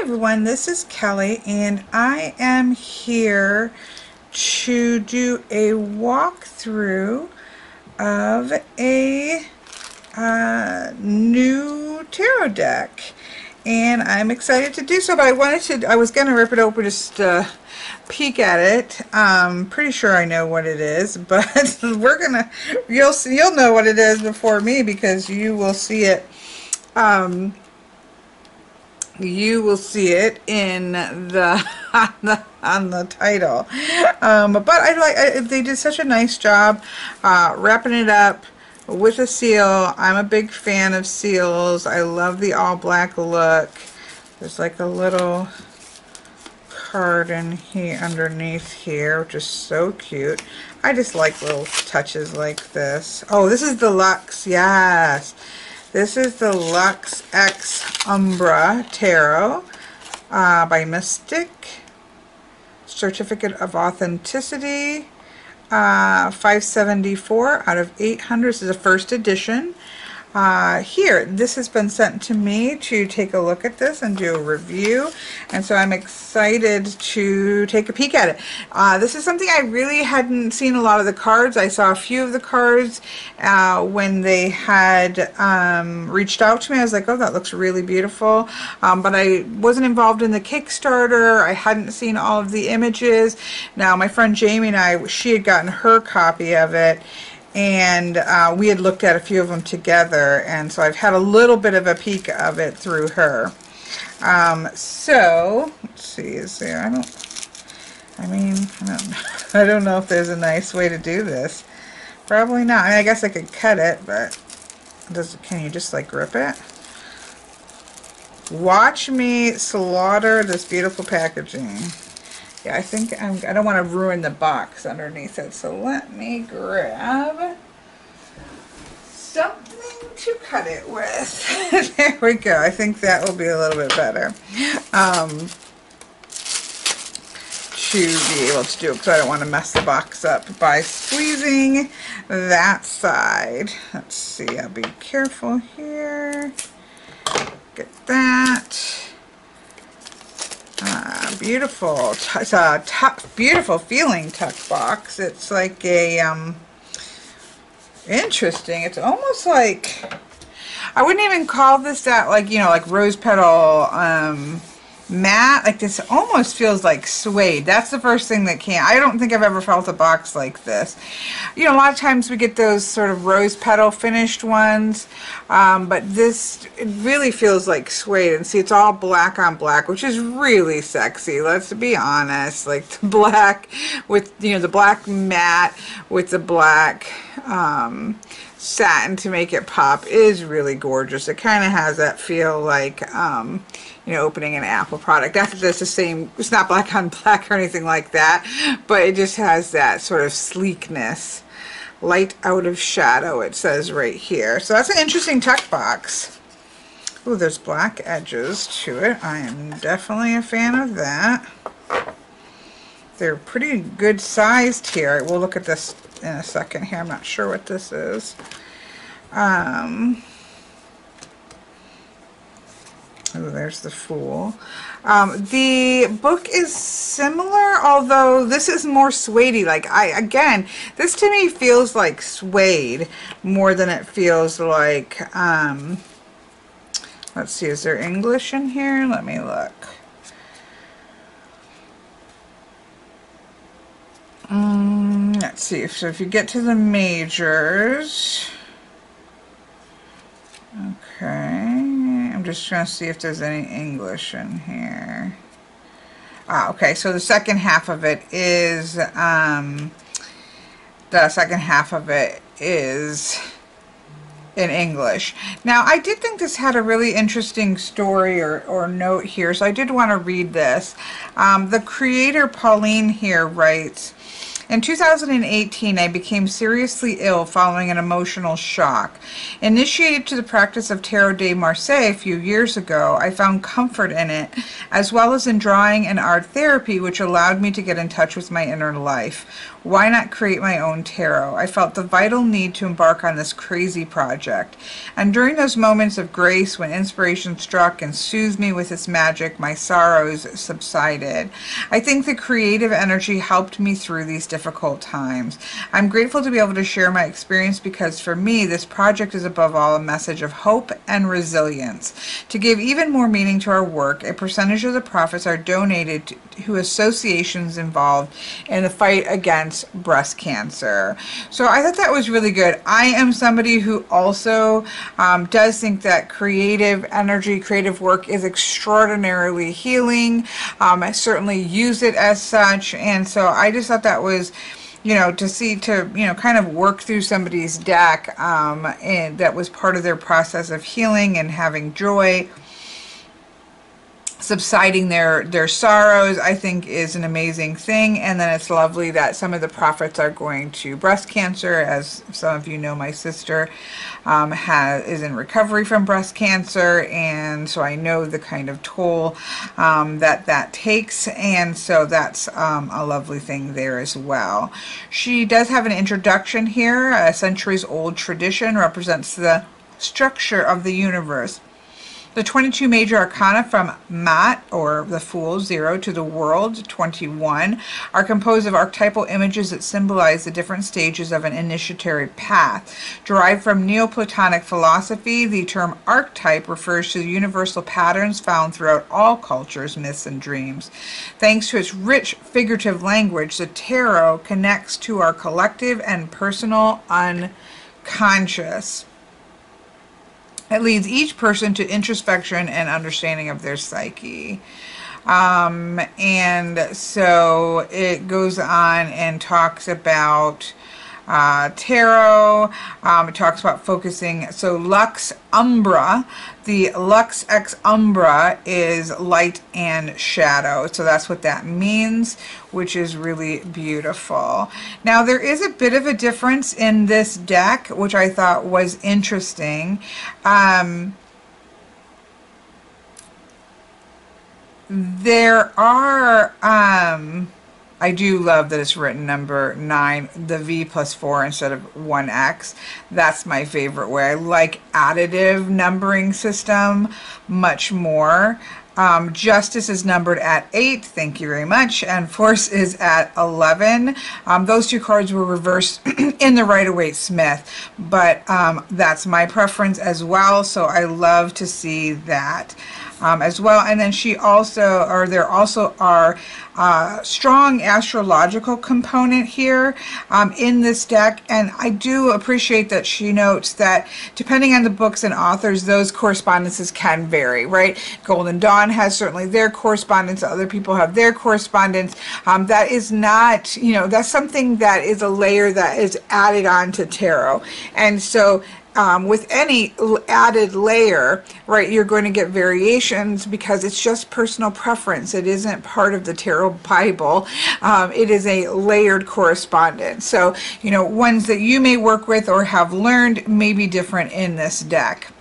everyone, this is Kelly and I am here to do a walkthrough of a new tarot deck, and I'm excited to do so. But I was gonna rip it open, just peek at it. Pretty sure I know what it is, but you'll know what it is before me, because you will see it. You will see it in the on the title. But they did such a nice job wrapping it up with a seal. I'm a big fan of seals. I love the all black look. There's like a little card in here underneath here, which is so cute. I just like little touches like this. Oh, this is the Lux, yes. This is the Lux Ex Umbra Tarot by Mystic. Certificate of Authenticity, 574 out of 800. This is a first edition. This has been sent to me to take a look at this and do a review, and so I'm excited to take a peek at it. This is something I really hadn't seen a lot of the cards. I saw a few of the cards when they had reached out to me. I was like, oh, that looks really beautiful, but I wasn't involved in the Kickstarter. I hadn't seen all of the images. Now my friend Jamie and she had gotten her copy of it, and we had looked at a few of them together, and so I've had a little bit of a peek of it through her. So let's see, is there, I don't know if there's a nice way to do this. Probably not. I mean, I guess I could cut it, but can you just like rip it? Watch me slaughter this beautiful packaging. Yeah, I think I don't want to ruin the box underneath it, so let me grab something to cut it with. There we go. I think that will be a little bit better to be able to do it, because I don't want to mess the box up by squeezing that side. Let's see. I'll be careful here. Get that. Beautiful. It's a beautiful feeling tuck box. It's like a interesting. It's almost like, I wouldn't even call this that, like, you know, like rose petal matte. Like, this almost feels like suede. That's the first thing that came. I don't think I've ever felt a box like this. You know, a lot of times we get those sort of rose petal finished ones, but this, it really feels like suede. And see, it's all black on black, which is really sexy. Let's be honest. Like the black with, you know, the black matte with the black satin to make it pop is really gorgeous. It kind of has that feel like you know, opening an Apple product. Not that it's the same, it's not black on black or anything like that, but it just has that sort of sleekness. Light out of shadow, it says right here. So that's an interesting tuck box. Oh, there's black edges to it. I am definitely a fan of that. They're pretty good sized here. We'll look at this in a second here. I'm not sure what this is. Oh, there's the Fool. The book is similar, although this is more suede-y. Like, again, this to me feels like suede more than it feels like, let's see, is there English in here? Let me look. Let's see, so if you get to the majors, okay. I'm just trying to see if there's any English in here. Okay, so the second half of it is in English. Now, I did think this had a really interesting story or note here, so I did want to read this. The creator, Pauline, here writes, in 2018, I became seriously ill following an emotional shock. Initiated to the practice of Tarot de Marseille a few years ago, I found comfort in it, as well as in drawing and art therapy, which allowed me to get in touch with my inner life. Why not create my own tarot? I felt the vital need to embark on this crazy project. And during those moments of grace when inspiration struck and soothed me with its magic, my sorrows subsided. I think the creative energy helped me through these difficult times. I'm grateful to be able to share my experience because for me, this project is above all a message of hope and resilience. To give even more meaning to our work, a percentage of the profits are donated to associations involved in the fight against breast cancer. So I thought that was really good. I am somebody who also does think that creative energy, creative work is extraordinarily healing. I certainly use it as such, and so I just thought that was, you know, to kind of work through somebody's deck, and that was part of their process of healing and having joy, subsiding their sorrows, I think is an amazing thing. And then it's lovely that some of the profits are going to breast cancer. As some of you know, my sister is in recovery from breast cancer, and so I know the kind of toll that takes, and so that's a lovely thing there as well. She does have an introduction here. A centuries-old tradition represents the structure of the universe. The 22 major arcana from Mat, or the Fool, 0, to the World, 21, are composed of archetypal images that symbolize the different stages of an initiatory path. Derived from Neoplatonic philosophy, the term archetype refers to the universal patterns found throughout all cultures, myths, and dreams. Thanks to its rich figurative language, the tarot connects to our collective and personal unconscious. It leads each person to introspection and understanding of their psyche. And so it goes on and talks about tarot. It talks about focusing. So Lux Umbra, the Lux Ex Umbra is light and shadow. So that's what that means, which is really beautiful. Now there is a bit of a difference in this deck, which I thought was interesting. There are, I do love that it's written number 9, the V plus 4 instead of 1X. That's my favorite way. I like additive numbering system much more. Justice is numbered at 8, thank you very much, and Force is at 11. Those two cards were reversed in the Rider-Waite Smith, but that's my preference as well, so I love to see that as well. And then there also are strong astrological component here in this deck, and I do appreciate that she notes that depending on the books and authors, those correspondences can vary, right? Golden Dawn has certainly their correspondence, other people have their correspondence. That is not, that's something that is a layer that is added on to tarot, and so with any added layer, right, you're going to get variations because it's just personal preference. It isn't part of the Tarot Bible. It is a layered correspondence. So, ones that you may work with or have learned may be different in this deck.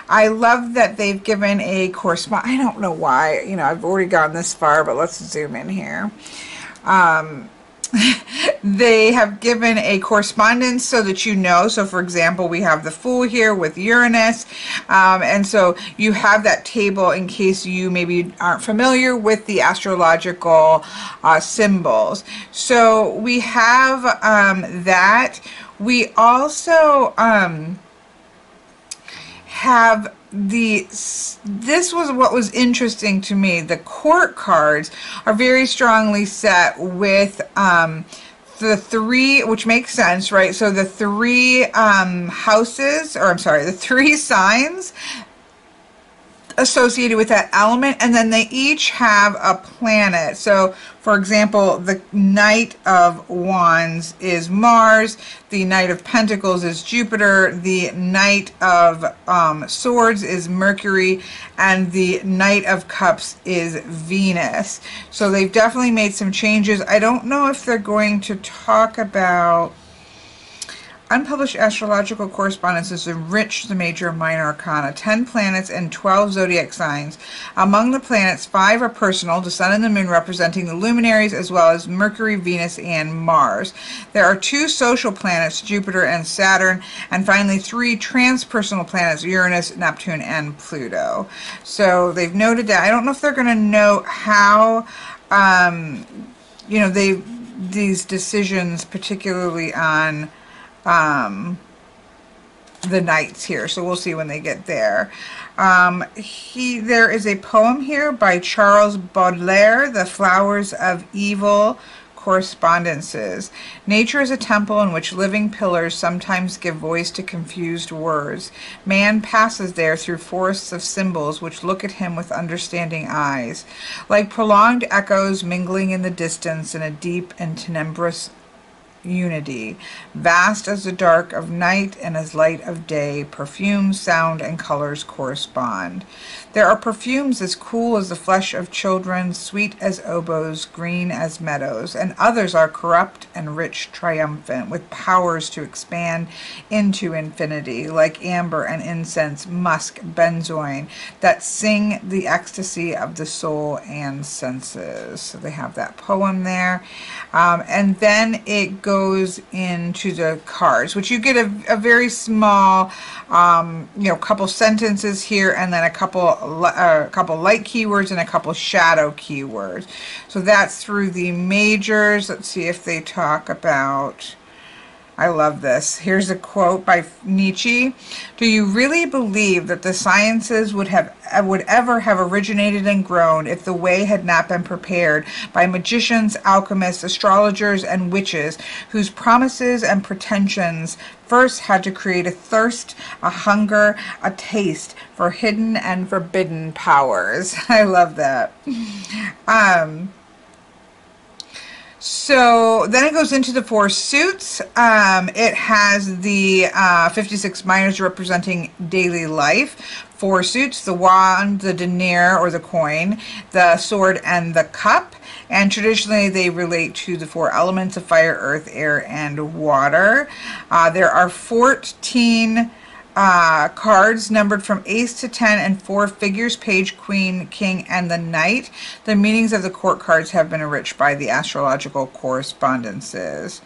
I love that they've given a correspondence. I don't know why, I've already gone this far, but let's zoom in here. They have given a correspondence so that so for example, we have the Fool here with Uranus, and so you have that table in case you maybe aren't familiar with the astrological symbols. So we have that. We also have this was what was interesting to me. The court cards are very strongly set with the 3, which makes sense, right? So the 3 the 3 signs associated with that element, and then they each have a planet. So for example, the Knight of Wands is Mars, the Knight of Pentacles is Jupiter, the Knight of Swords is Mercury, and the Knight of Cups is Venus. So they've definitely made some changes. I don't know if they're going to talk about Unpublished astrological correspondences enrich the major and minor arcana. 10 planets and 12 zodiac signs. Among the planets, 5 are personal, the sun and the moon representing the luminaries, as well as Mercury, Venus, and Mars. There are 2 social planets, Jupiter and Saturn, and finally 3 transpersonal planets, Uranus, Neptune, and Pluto. So they've noted that. I don't know if they're going to note how, you know, these decisions, particularly on the knights here, so we'll see when they get there. There is a poem here by Charles Baudelaire, The Flowers of Evil Correspondences. Nature is a temple in which living pillars sometimes give voice to confused words. Man passes there through forests of symbols which look at him with understanding eyes, like prolonged echoes mingling in the distance in a deep and tenebrous unity, vast as the dark of night and as light of day. Perfume, sound, and colors correspond. There are perfumes as cool as the flesh of children, sweet as oboes, green as meadows, and others are corrupt and rich, triumphant, with powers to expand into infinity, like amber and incense, musk, benzoin, that sing the ecstasy of the soul and senses. So they have that poem there. And then it goes into the cards, which you get a very small, you know, couple sentences here, and then a couple light keywords and a couple shadow keywords. So that's through the majors. Let's see if they talk about, I love this. Here's a quote by Nietzsche. Do you really believe that the sciences would ever have originated and grown if the way had not been prepared by magicians, alchemists, astrologers, and witches, whose promises and pretensions first had to create a thirst, a hunger, a taste for hidden and forbidden powers? I love that. So then it goes into the 4 suits. It has the 56 minors representing daily life. 4 suits: the wand, the denier or the coin, the sword, and the cup. And traditionally they relate to the 4 elements of fire, earth, air, and water. There are 14 cards numbered from ace to 10 and 4 figures: page, queen, king, and the knight. The meanings of the court cards have been enriched by the astrological correspondences.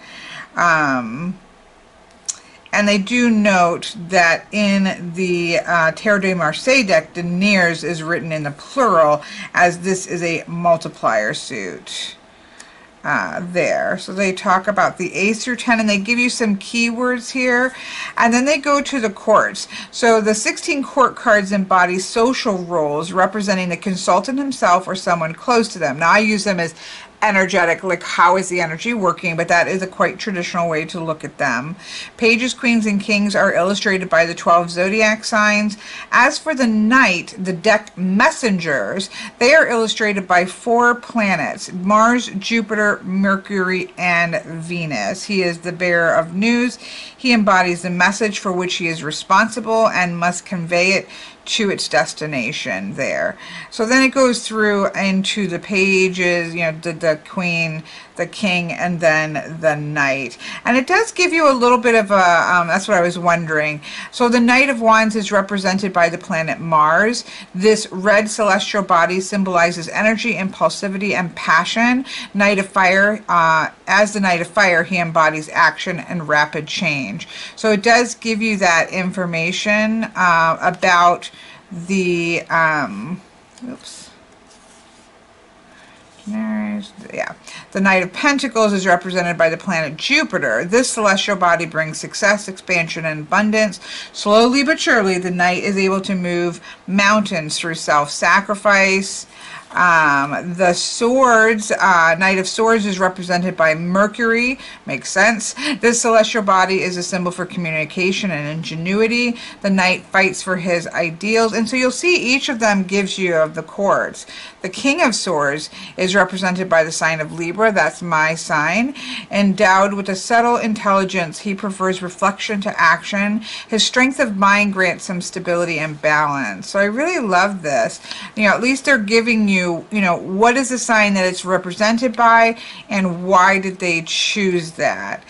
And they do note that in the Tarot de Marseille deck, deniers is written in the plural, as this is a multiplier suit. There. So they talk about the ace through 10, and they give you some keywords here, and then they go to the courts. So the 16 court cards embody social roles representing the consultant himself or someone close to them. Now I use them as energetic, like how is the energy working, but that is a quite traditional way to look at them. Pages, queens, and kings are illustrated by the 12 zodiac signs. As for the knight, the deck messengers, they are illustrated by 4 planets: Mars, Jupiter, Mercury, and Venus. He is the bearer of news. He embodies the message for which he is responsible and must convey it to its destination there. So then it goes through into the pages, you know, the queen, the king, and then the knight. And it does give you a little bit of a, that's what I was wondering. So the Knight of Wands is represented by the planet Mars. This red celestial body symbolizes energy, impulsivity, and passion. Knight of Fire, as the Knight of Fire, he embodies action and rapid change. So it does give you that information about the, yeah, the Knight of Pentacles is represented by the planet Jupiter. This celestial body brings success, expansion, and abundance. Slowly but surely, the Knight is able to move mountains through self-sacrifice. The swords, Knight of Swords is represented by Mercury. Makes sense. This celestial body is a symbol for communication and ingenuity. The Knight fights for his ideals. And so you'll see each of them gives you of the chords. The King of Swords is represented by the sign of Libra. That's my sign. Endowed with a subtle intelligence, he prefers reflection to action. His strength of mind grants him stability and balance. So I really love this. You know, at least they're giving you, you know, what is the sign that it's represented by and why did they choose that.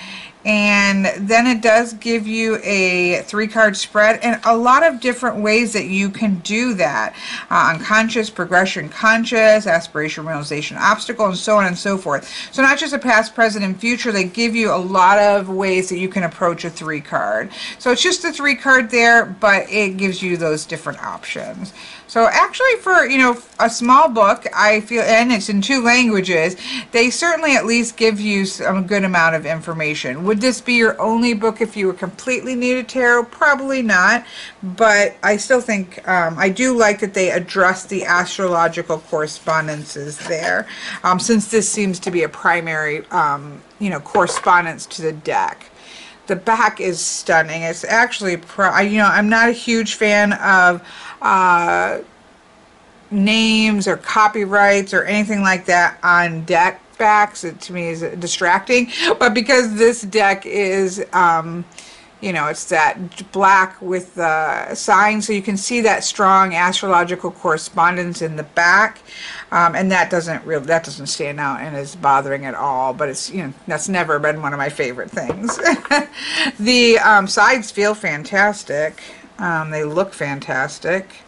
And then it does give you a 3-card spread and a lot of different ways that you can do that. Unconscious, progression, conscious, aspiration, realization, obstacle, and so on and so forth. So not just a past, present, and future, they give you a lot of ways that you can approach a 3-card. So it's just a 3-card there, but it gives you those different options. So actually for, you know, a small book, I feel, and it's in 2 languages, they certainly at least give you a good amount of information. Would this be your only book if you were completely new to tarot? Probably not, but I still think, I do like that they address the astrological correspondences there, since this seems to be a primary, you know, correspondence to the deck. The back is stunning. It's actually, you know, I'm not a huge fan of names or copyrights or anything like that on deck backs. It to me is distracting, but because this deck is you know, it's that black with the sign, so you can see that strong astrological correspondence in the back, and that doesn't stand out and is bothering at all. But it's, you know, that's never been one of my favorite things. The sides feel fantastic. They look fantastic.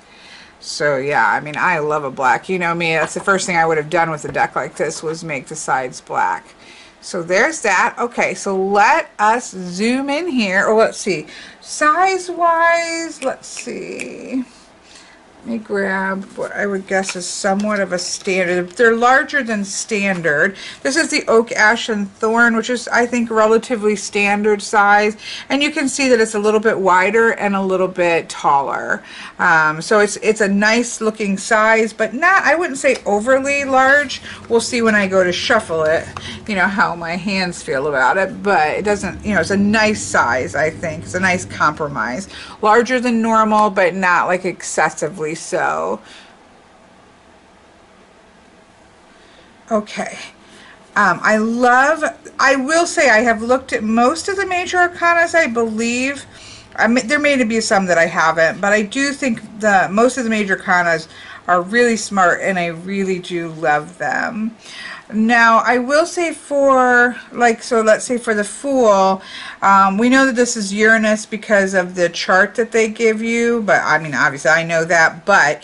So yeah, I mean, I love a black. You know me, that's the first thing I would have done with a deck like this, was make the sides black. So there's that. Okay, so let us zoom in here. Oh, let's see. Size-wise, let's see. Let me grab what I would guess is somewhat of a standard. They're larger than standard. This is the Oak, Ash, and Thorn, which is, I think, relatively standard size. And you can see that it's a little bit wider and a little bit taller. So it's a nice looking size, but not, I wouldn't say overly large. We'll see when I go to shuffle it, you know, how my hands feel about it. But it doesn't, you know, it's a nice size, I think. It's a nice compromise. Larger than normal, but not like excessively so. Okay. I will say I have looked at most of the major arcanas, I believe. There may be some that I haven't, but I do think most of the major arcanas are really smart, and I really do love them. Now, I will say for, like, so let's say for the Fool, we know that this is Uranus because of the chart that they give you, but I mean, obviously I know that, but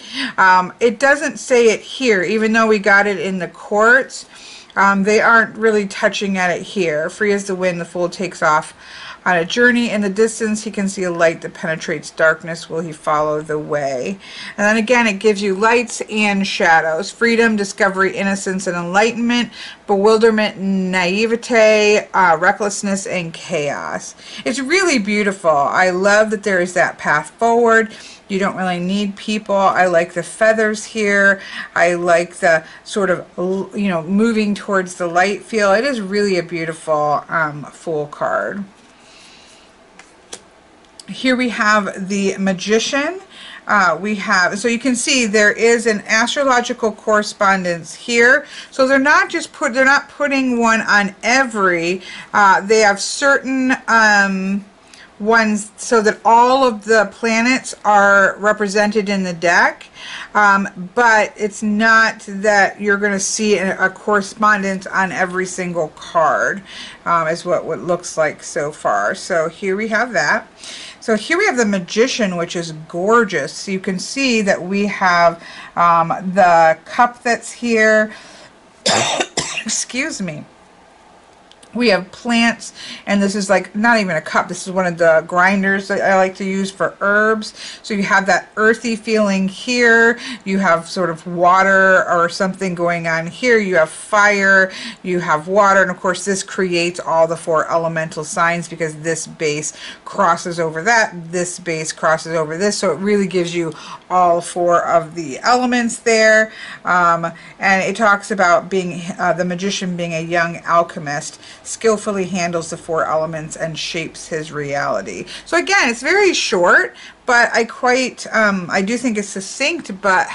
it doesn't say it here, even though we got it in the courts. They aren't really touching at it here. Free as the wind, the Fool takes off on a journey. In the distance, he can see a light that penetrates darkness. Will he follow the way? And then again, it gives you lights and shadows. Freedom, discovery, innocence, and enlightenment. Bewilderment, naivete, recklessness, and chaos. It's really beautiful. I love that there is that path forward. You don't really need people. I like the feathers here. I like the sort of, you know, moving towards the light feel. It is really a beautiful Fool card. Here we have the Magician. So you can see there is an astrological correspondence here. So they're not just they're not putting one on every. They have certain ones so that all of the planets are represented in the deck, but it's not that you're going to see a correspondence on every single card, is what it looks like so far. So here we have that. So here we have the Magician, which is gorgeous. So you can see that we have the cup that's here. Excuse me. We have plants, and this is like not even a cup. This is one of the grinders that I like to use for herbs. So you have that earthy feeling here. You have sort of water or something going on here. You have fire, you have water, and of course this creates all the 4 elemental signs because this base crosses over that, this base crosses over this. So it really gives you all 4 of the elements there. And it talks about being the magician being a young alchemist, skillfully handles the 4 elements and shapes his reality. So again, it's very short, but I do think it's succinct, but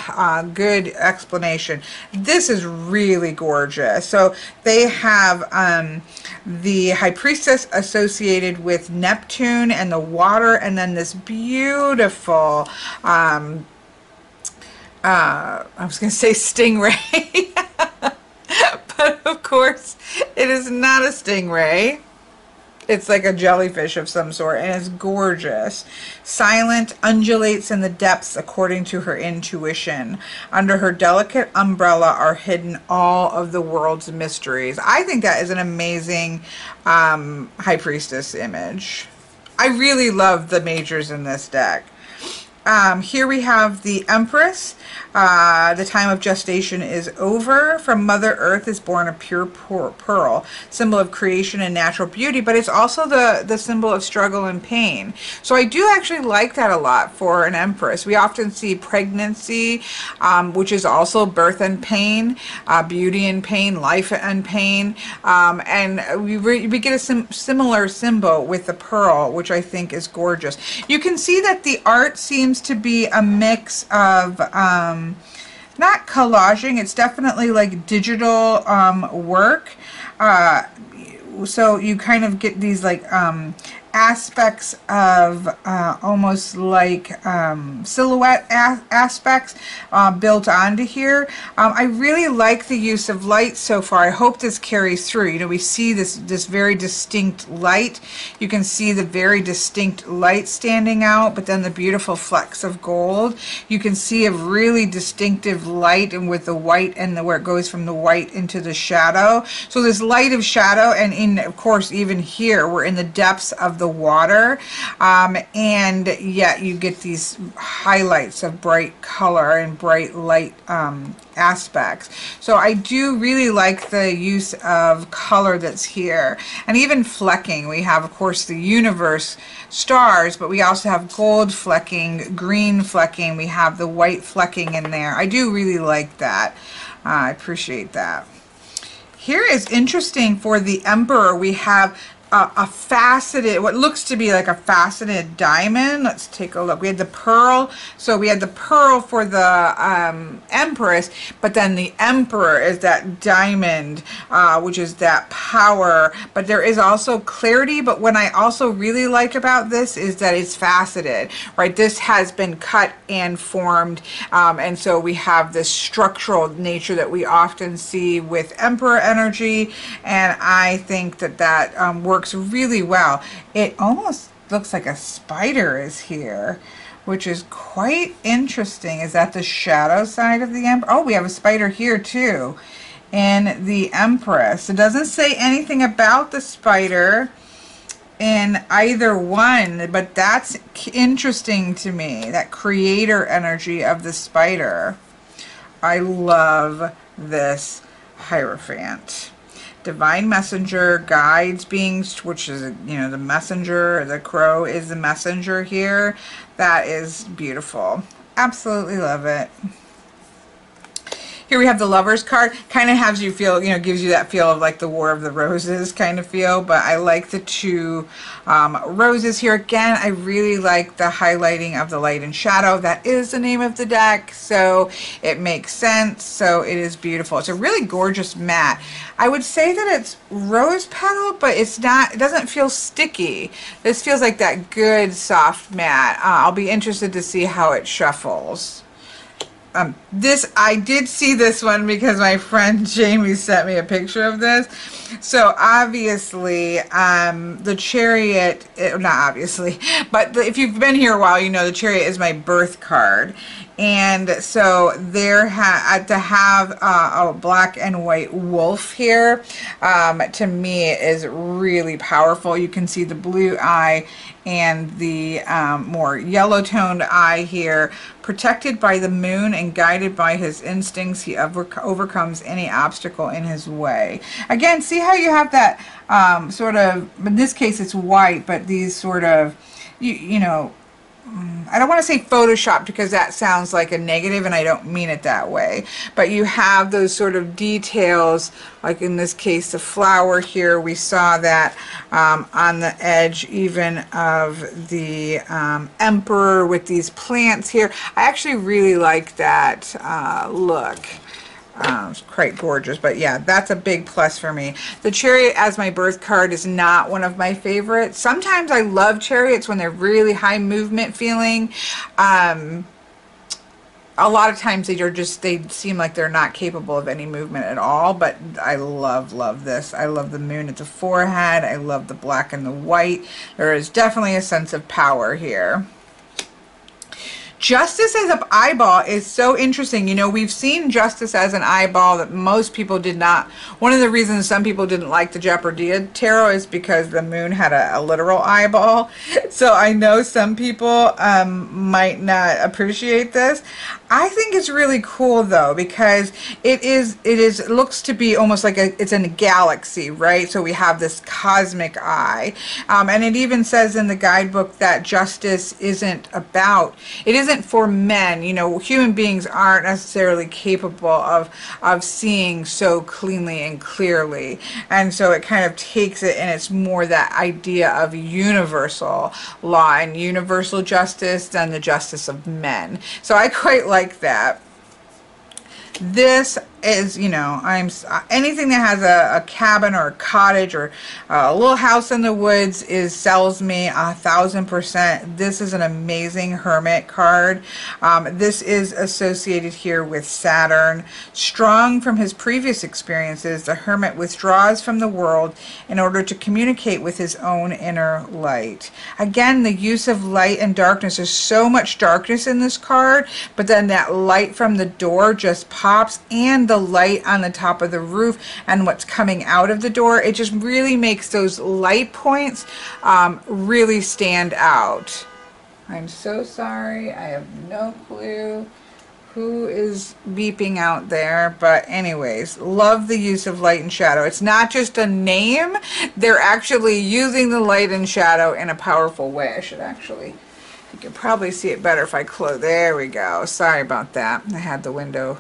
good explanation. This is really gorgeous. So they have the High Priestess associated with Neptune and the water, and then this beautiful, I was going to say stingray. But of course, it is not a stingray. It's like a jellyfish of some sort, and it's gorgeous. Silent, undulates in the depths according to her intuition. Under her delicate umbrella are hidden all of the world's mysteries. I think that is an amazing High Priestess image. I really love the majors in this deck. Here we have the Empress. The time of gestation is over. From Mother Earth is born a pure pearl, symbol of creation and natural beauty, but it's also the symbol of struggle and pain. So I do actually like that a lot for an Empress. We often see pregnancy, which is also birth and pain, beauty and pain, life and pain, and we get a similar symbol with the pearl, which I think is gorgeous. You can see that the art seems to be a mix of not collaging, it's definitely like digital work, so you kind of get these like aspects of almost like silhouette aspects built onto here. I really like the use of light so far. I hope this carries through. You know, we see this very distinct light. You can see the very distinct light standing out, but then the beautiful flecks of gold. You can see a really distinctive light, and with the white and where it goes from the white into the shadow. So this light of shadow, and of course even here we're in the depths of the water, and yet you get these highlights of bright color and bright light aspects. So I do really like the use of color that's here, and even flecking. We have, of course, the universe stars, but we also have gold flecking, green flecking, we have the white flecking in there. I do really like that. I appreciate that. Here is interesting for the Emperor. We have a faceted, what looks to be like a faceted diamond. Let's take a look. We had the pearl, so we had the pearl for the Empress, but then the Emperor is that diamond, which is that power, but there is also clarity. But what I also really like about this is that it's faceted, right? This has been cut and formed, and so we have this structural nature that we often see with Emperor energy, and I think that that works really well. It almost looks like a spider is here, which is quite interesting. Is that the shadow side of the Emperor? Oh, we have a spider here too in the Empress. It doesn't say anything about the spider in either one, but that's interesting to me, that creator energy of the spider. I love this Hierophant. Divine messenger, guides, beings, which is, you know, the messenger, the crow is the messenger here. That is beautiful. Absolutely love it. Here we have the Lovers card. Kind of has you feel, you know, gives you that feel of like the War of the Roses kind of feel, but I like the two roses here. Again, I really like the highlighting of the light and shadow. That is the name of the deck, so it makes sense. So it is beautiful. It's a really gorgeous mat. I would say that it's rose petal, but it's not, it doesn't feel sticky. This feels like that good soft mat. I'll be interested to see how it shuffles. I did see this one because my friend Jamie sent me a picture of this. So obviously, the Chariot, not obviously, but if you've been here a while, you know the Chariot is my birth card. And so there to have a black and white wolf here, to me is really powerful. You can see the blue eye and the more yellow toned eye here. Protected by the moon and guided by his instincts, he overcomes any obstacle in his way. Again, see how you have that sort of, in this case it's white, but these sort of, you know, I don't want to say Photoshop because that sounds like a negative, and I don't mean it that way, but you have those sort of details, like in this case the flower here, we saw that on the edge even of the Emperor with these plants here. I actually really like that look. It's quite gorgeous, but yeah, that's a big plus for me. The Chariot as my birth card is not one of my favorites. Sometimes I love Chariots when they're really high movement feeling. a lot of times they seem like they're not capable of any movement at all, but I love this. I love the moon at the forehead. I love the black and the white. There is definitely a sense of power here. Justice as an eyeball is so interesting. You know, we've seen justice as an eyeball that most people did not. One of the reasons some people didn't like the Jeopardy tarot is because the moon had a literal eyeball. So I know some people might not appreciate this. I think it's really cool though, because it looks to be almost like it's in a galaxy, right? So we have this cosmic eye, and it even says in the guidebook that justice isn't for men. You know, human beings aren't necessarily capable of seeing so cleanly and clearly, and so it kind of takes it, and it's more that idea of universal law and universal justice than the justice of men. So I quite like that. This is, you know, anything that has a cabin or a cottage or a little house in the woods sells me 1000%. This is an amazing Hermit card. This is associated here with Saturn. Strong from his previous experiences, the Hermit withdraws from the world in order to communicate with his own inner light. Again, the use of light and darkness. There's so much darkness in this card, but then that light from the door just pops, and the light on the top of the roof and what's coming out of the door, it just really makes those light points really stand out. I'm so sorry, I have no clue who is beeping out there, but anyways, love the use of light and shadow. It's not just a name, they're actually using the light and shadow in a powerful way. I should actually, you can probably see it better if I close. There we go. Sorry about that. I had the window.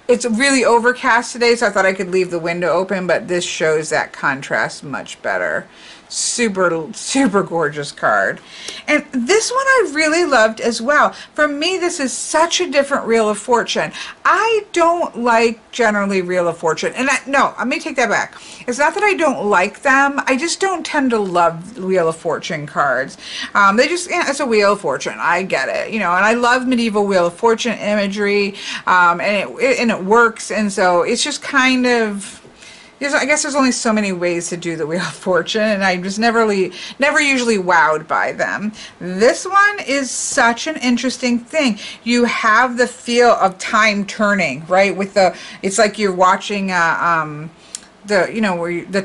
It's really overcast today, so I thought I could leave the window open, but this shows that contrast much better. Super, super gorgeous card. And this one I really loved as well. For me, this is such a different Wheel of Fortune. I don't like generally Wheel of Fortune. And no, let me take that back. It's not that I don't like them. I just don't tend to love Wheel of Fortune cards. They just, yeah, it's a Wheel of Fortune. I get it. You know, and I love medieval Wheel of Fortune imagery. And it works. And so it's just kind of, I guess there's only so many ways to do the Wheel of Fortune, and I just never usually wowed by them. This one is such an interesting thing. You have the feel of time turning, right? With it's like you're watching the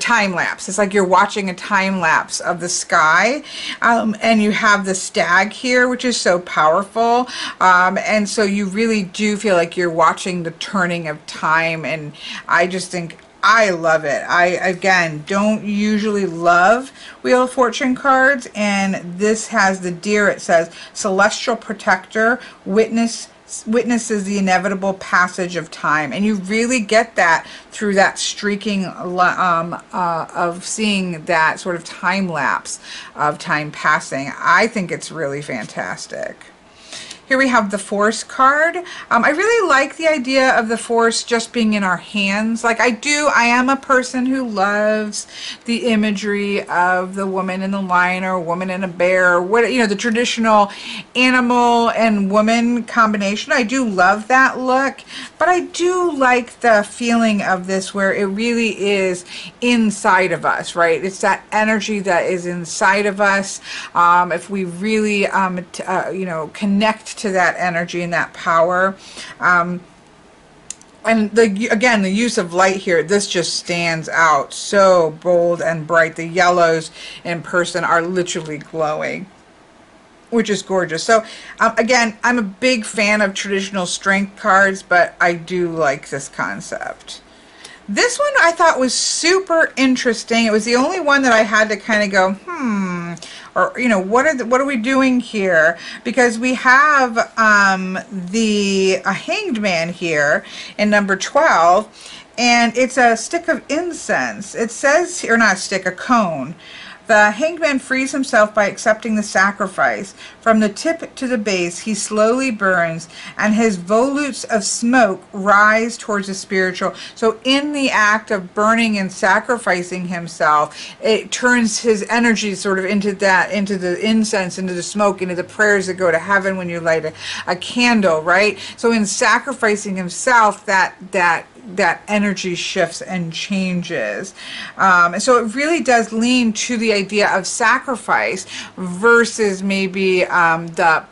time lapse. It's like you're watching a time lapse of the sky, and you have the stag here, which is so powerful, and so you really do feel like you're watching the turning of time, and I just think I love it. I, again, don't usually love Wheel of Fortune cards, and this has the deer. It says, Celestial Protector, witnesses the inevitable passage of time. And you really get that through that streaking of seeing that sort of time lapse of time passing. I think it's really fantastic. Here we have the Force card. I really like the idea of the Force just being in our hands. Like I am a person who loves the imagery of the woman and the lion, or a woman and a bear, or what, you know, the traditional animal and woman combination. I do love that look, but I do like the feeling of this where it really is inside of us, right? It's that energy that is inside of us. If we really, connect to that energy and that power, and again, the use of light here, this just stands out so bold and bright. The yellows in person are literally glowing, which is gorgeous. So again, I'm a big fan of traditional strength cards, but I do like this concept. This one I thought was super interesting. It was the only one that I had to kind of go, or, you know, what are we doing here? Because we have a Hanged Man here in number 12, and it's a stick of incense. It says, or not a stick, a cone. The Hanged Man frees himself by accepting the sacrifice. From the tip to the base, he slowly burns, and his volutes of smoke rise towards the spiritual. So in the act of burning and sacrificing himself, it turns his energy sort of into that, into the incense, into the smoke, into the prayers that go to heaven when you light a candle, right? So in sacrificing himself, that energy shifts and changes. So it really does lean to the idea of sacrifice versus maybe the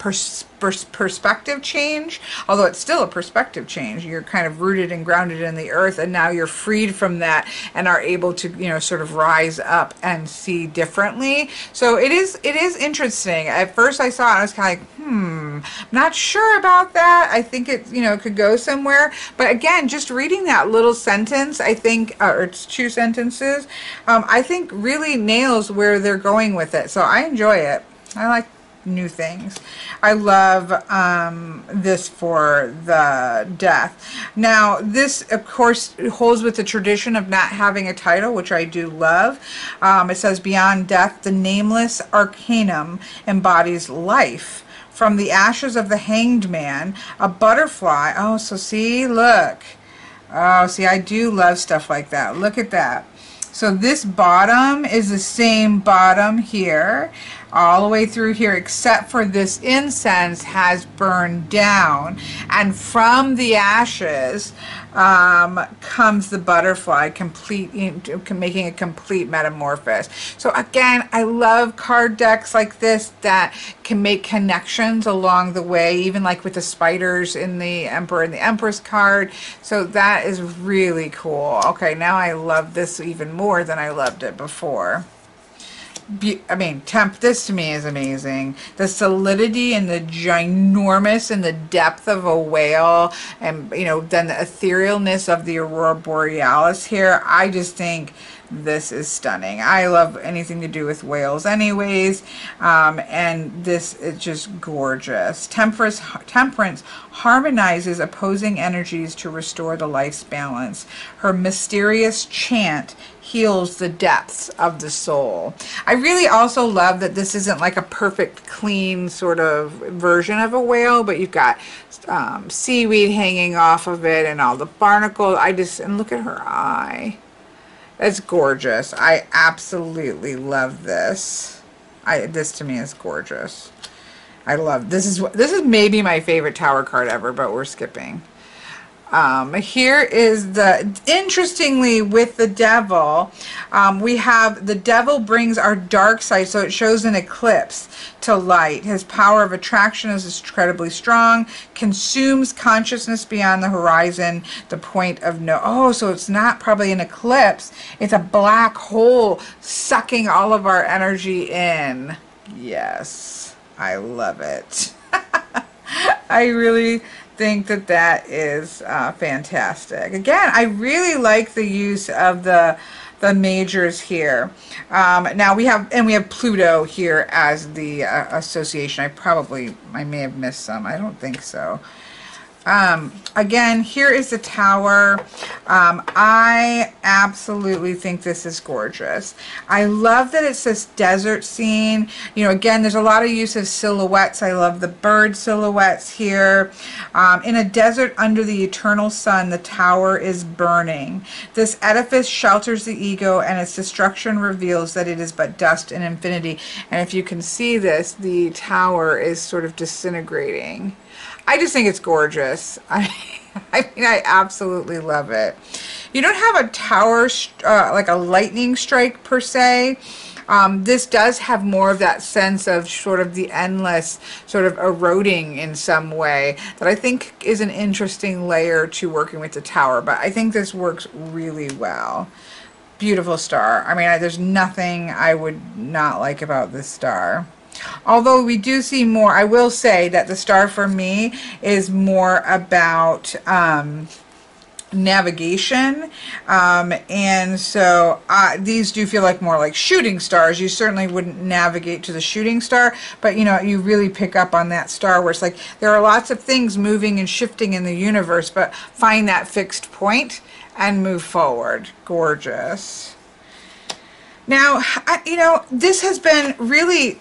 perspective change, although it's still a perspective change. You're kind of rooted and grounded in the earth, and now you're freed from that and are able to, you know, sort of rise up and see differently. So it is interesting. At first I saw it, I was kind of like, not sure about that. I think it, you know, could go somewhere. But again, just reading that little sentence, I think, or it's 2 sentences, I think really nails where they're going with it. So I enjoy it. I like new things. I love this for the death. Now, this, of course, holds with the tradition of not having a title, which I do love. It says, beyond death, the nameless arcanum embodies life. From the ashes of the hanged man, a butterfly. Oh, so see, look. Oh, see, I do love stuff like that. Look at that. So this bottom is the same bottom here, all the way through here, except for this incense has burned down. And from the ashes comes the butterfly, making a complete metamorphosis. So again, I love card decks like this that can make connections along the way, even like with the spiders in the Emperor and the Empress card. So that is really cool. Okay, now I love this even more than I loved it before. I mean, this to me is amazing. The solidity and the ginormous and the depth of a whale, and, you know, then the etherealness of the Aurora Borealis here. I just think this is stunning. I love anything to do with whales anyways, and this is just gorgeous. Temperance harmonizes opposing energies to restore the life's balance. Her mysterious chant heals the depths of the soul. I really also love that this isn't like a perfect, clean sort of version of a whale, but you've got seaweed hanging off of it and all the barnacles. And look at her eye. It's gorgeous. I absolutely love this. This to me is gorgeous. I love this. This is maybe my favorite tower card ever, but we're skipping. Here is interestingly, with the devil, we have the devil brings our dark side, so it shows an eclipse to light. His power of attraction is incredibly strong, consumes consciousness beyond the horizon, the point of no. Oh, so it's not probably an eclipse, it's a black hole sucking all of our energy in. Yes, I love it. I really think that is fantastic. Again, I really like the use of the majors here. Now we have Pluto here as the association. I may have missed some. I don't think so. Again, here is the tower. I absolutely think this is gorgeous. I love that it's this desert scene. You know, again, there's a lot of use of silhouettes. I love the bird silhouettes here. In a desert under the eternal sun, the tower is burning. This edifice shelters the ego, and its destruction reveals that it is but dust in infinity. And if you can see this, the tower is sort of disintegrating. I just think it's gorgeous. I mean, I absolutely love it. You don't have a tower, like a lightning strike per se. This does have more of that sense of sort of the endless sort of eroding in some way that I think is an interesting layer to working with the tower. But I think this works really well. Beautiful star. I mean, there's nothing I would not like about this star. Although we do see more, I will say that the star for me is more about navigation, and so these do feel like more like shooting stars. You certainly wouldn't navigate to the shooting star, but you know, you really pick up on that star where it's like there are lots of things moving and shifting in the universe, but find that fixed point and move forward. Gorgeous. Now, you know, this has been really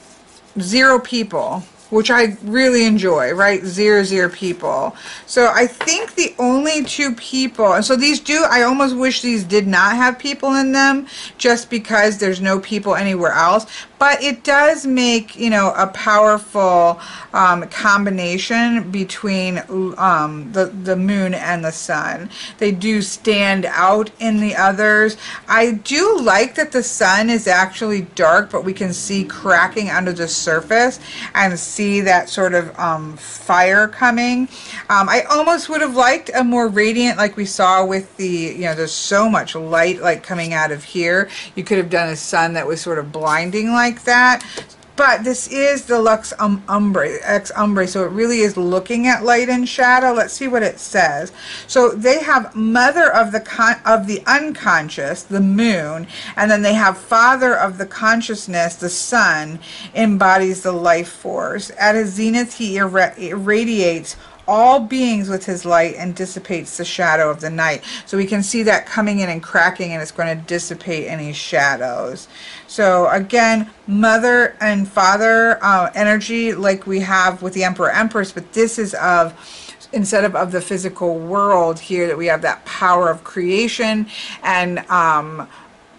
0 people, which I really enjoy, right? 0 people. So I think the only 2 people, and so these do, I almost wish these did not have people in them just because there's no people anywhere else. But it does make, you know, a powerful combination between the moon and the sun. They do stand out in the others. I do like that the sun is actually dark, but we can see cracking under the surface and see that sort of fire coming. I almost would have liked a more radiant, like we saw with the, you know, there's so much light like coming out of here. You could have done a sun that was sort of blinding like that. But this is the Lux Ex Umbra, so it really is looking at light and shadow. Let's see what it says. So they have mother of the unconscious, the moon, and then they have father of the consciousness, the sun, embodies the life force. At his zenith, he irradiates all beings with his light and dissipates the shadow of the night. So we can see that coming in and cracking, and it's going to dissipate any shadows. So again, mother and father energy like we have with the Emperor Empress, but this is of, instead of the physical world here, that we have that power of creation and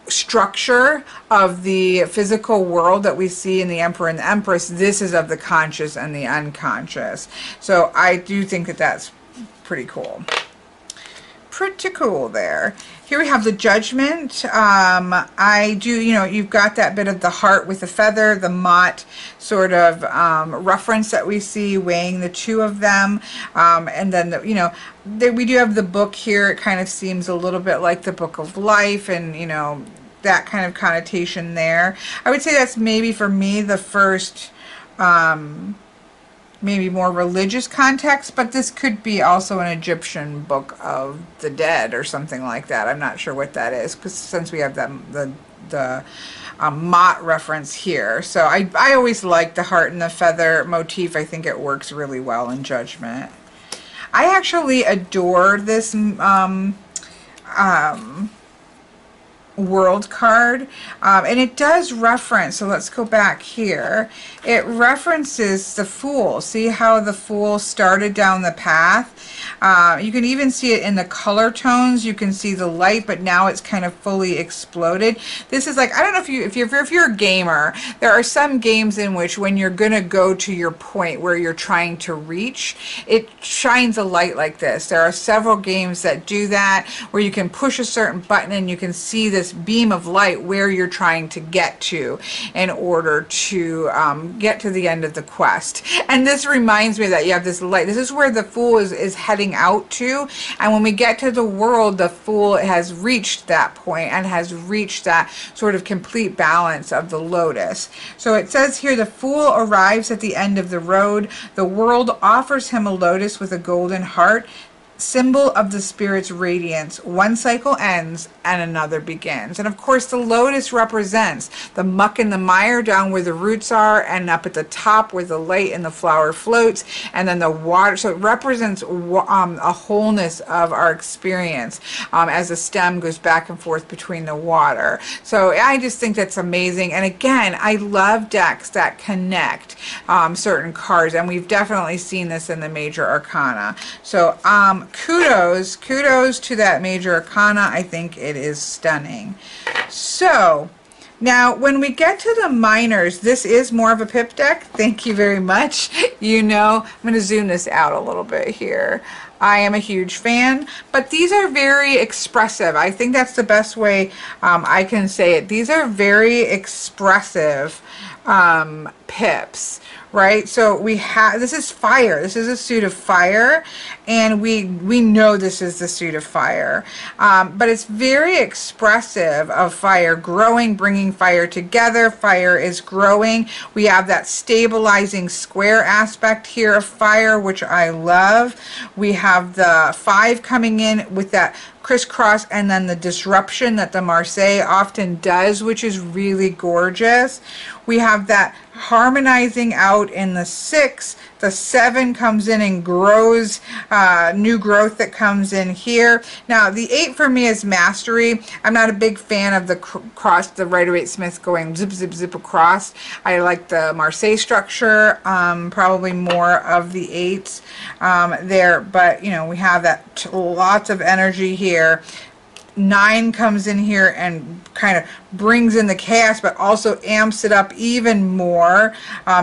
structure of the physical world that we see in the Emperor and the Empress. This is of the conscious and the unconscious. So I do think that that's pretty cool. Pretty cool there. Here we have the Judgment. I do, you know, you've got that bit of the heart with the feather, the mott sort of reference that we see weighing the 2 of them. And then, you know, we do have the book here. It kind of seems a little bit like the Book of Life, and, you know, that kind of connotation there. I would say that's maybe for me the first maybe more religious context, but this could be also an Egyptian Book of the Dead or something like that. I'm not sure what that is, because since we have the mott reference here. So I always like the heart and the feather motif. I think it works really well in Judgment. I actually adore this world card, and it does reference, so let's go back here, it references the Fool. See how the Fool started down the path? You can even see it in the color tones. You can see the light, but now it's kind of fully exploded. This is like, I don't know if you're a gamer, there are some games in which when you're gonna go to your point where you're trying to reach, it shines a light like this. There are several games that do that, where you can push a certain button and you can see this beam of light where you're trying to get to in order to get to the end of the quest. And this reminds me that you have this light. This is where the Fool is heading out to, and when we get to the world, the Fool has reached that point and has reached that sort of complete balance of the lotus. So it says here, the Fool arrives at the end of the road. The world offers him a lotus with a golden heart, symbol of the spirit's radiance. One cycle ends and another begins. And of course, the lotus represents the muck and the mire down where the roots are, and up at the top where the light and the flower floats, and then the water. So it represents a wholeness of our experience as the stem goes back and forth between the water. So I just think that's amazing. And again, I love decks that connect certain cards, and we've definitely seen this in the major arcana. So kudos to that major arcana. I think it is stunning. So now when we get to the minors, this is more of a pip deck. Thank you very much. You know, I'm going to zoom this out a little bit here. I am a huge fan, but these are very expressive. I think that's the best way I can say it. These are very expressive pips, right? So we have, this is fire. This is a suit of fire, and we know this is the suit of fire. But it's very expressive of fire growing, bringing fire together. Fire is growing. We have that stabilizing square aspect here of fire, which I love. We have the 5 coming in with that crisscross, and then the disruption that the Marseille often does, which is really gorgeous. We have that harmonizing out in the 6. The 7 comes in and grows, new growth that comes in here. Now, the 8 for me is mastery. I'm not a big fan of the the Rider-Waite-Smith going zip, zip, zip across. I like the Marseille structure, probably more of the 8s there. But, you know, we have that lots of energy here. 9 comes in here and kind of brings in the chaos, but also amps it up even more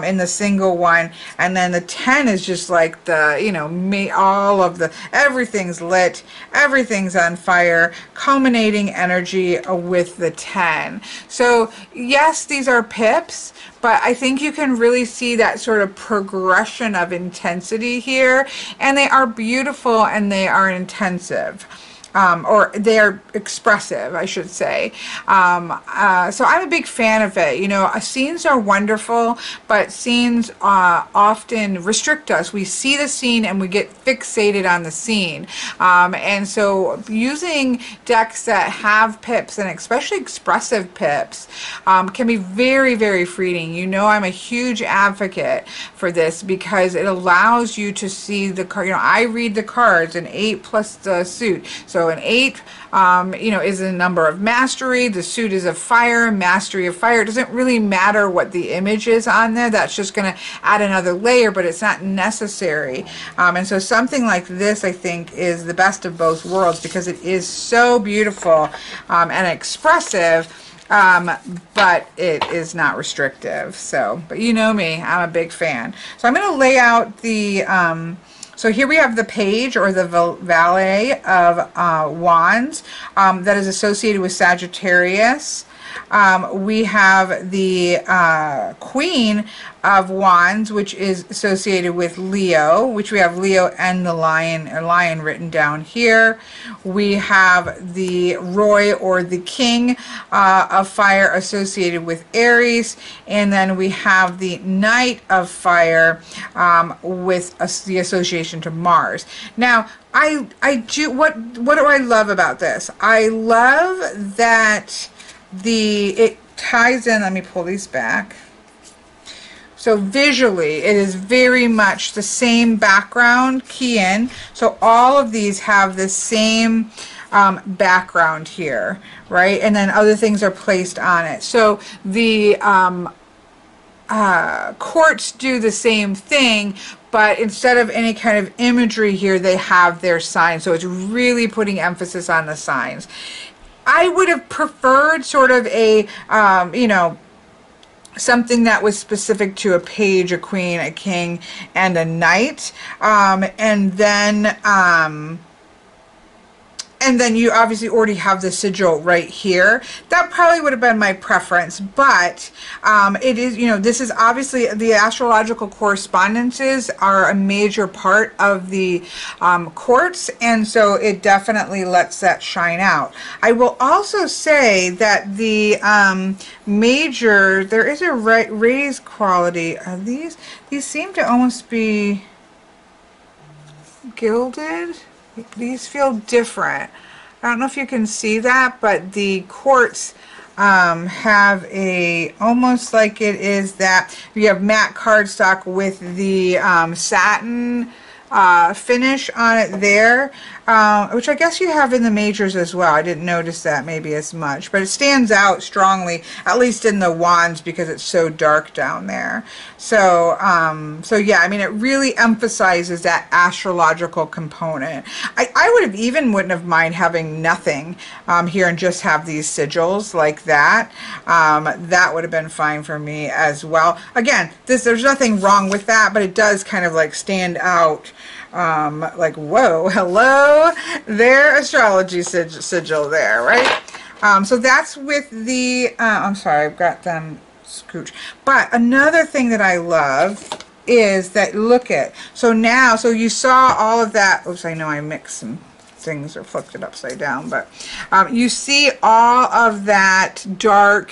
in the single one. And then the 10 is just like the, you know, all of the, everything's lit, everything's on fire, culminating energy with the 10. So yes, these are pips, but I think you can really see that sort of progression of intensity here, and they are beautiful and they are intensive. Or they are expressive, I should say. So I'm a big fan of it. You know, scenes are wonderful, but scenes often restrict us. We see the scene and we get fixated on the scene. And so using decks that have pips, and especially expressive pips, can be very, very freeing. You know, I'm a huge advocate for this because it allows you to see the card. You know, I read the cards, an 8 plus the suit. So an 8, you know, is a number of mastery. The suit is of fire, mastery of fire. It doesn't really matter what the image is on there. That's just going to add another layer, but it's not necessary. And so something like this, I think, is the best of both worlds because it is so beautiful and expressive. But it is not restrictive. So, but you know me, I'm a big fan. So I'm going to lay out the, so here we have the page, or the valet of wands, that is associated with Sagittarius. We have the Queen of Wands, which is associated with Leo, which we have Leo and the lion written down here. We have the Roy, or the King of Fire, associated with Aries, and then we have the Knight of Fire with the association to Mars. Now, I do, what do I love about this? I love that it ties in. Let me pull these back. So visually, it is very much the same background, key in. So all of these have the same background here, right? And then other things are placed on it. So the courts do the same thing, but instead of any kind of imagery here, they have their signs. So it's really putting emphasis on the signs. I would have preferred sort of a, you know, something that was specific to a page, a queen, a king, and a knight. And then you obviously already have the sigil right here. That probably would have been my preference, but it is, you know, this is obviously, the astrological correspondences are a major part of the courts, and so it definitely lets that shine out. I will also say that the major, there is a raised quality of these. These seem to almost be gilded. These feel different. I don't know if you can see that, but the quartz have a, almost like it is that you have matte cardstock with the satin finish on it there, which I guess you have in the majors as well. I didn't notice that maybe as much, but it stands out strongly, at least in the wands, because it's so dark down there. So so yeah, I mean, it really emphasizes that astrological component. I would have wouldn't have mind having nothing here and just have these sigils like that. That would have been fine for me as well. Again, there's nothing wrong with that, but it does kind of like stand out. Like, whoa, hello there, astrology sigil there, right? So that's with the, I'm sorry, I've got them scooch. But another thing that I love is that, look at, so now, so you saw all of that, oops, I know I mixed some things or flipped it upside down, but you see all of that dark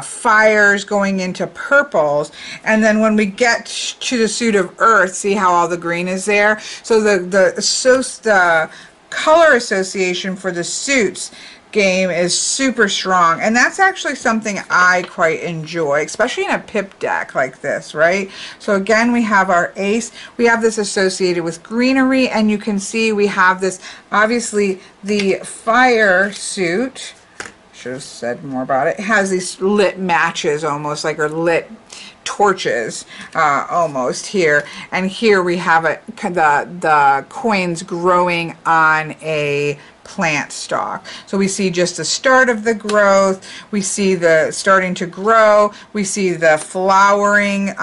fires going into purples, and then when we get to the suit of earth, see how all the green is there? So the color association for the suits game is super strong, and that's actually something I quite enjoy, especially in a pip deck like this, right? So again, we have our ace, we have this associated with greenery, and you can see we have this, obviously the fire suit, should have said more about it, has these lit matches almost, like, or lit torches almost here, and here we have the coins growing on a plant stalk. So we see just the start of the growth, we see the starting to grow, we see the flowering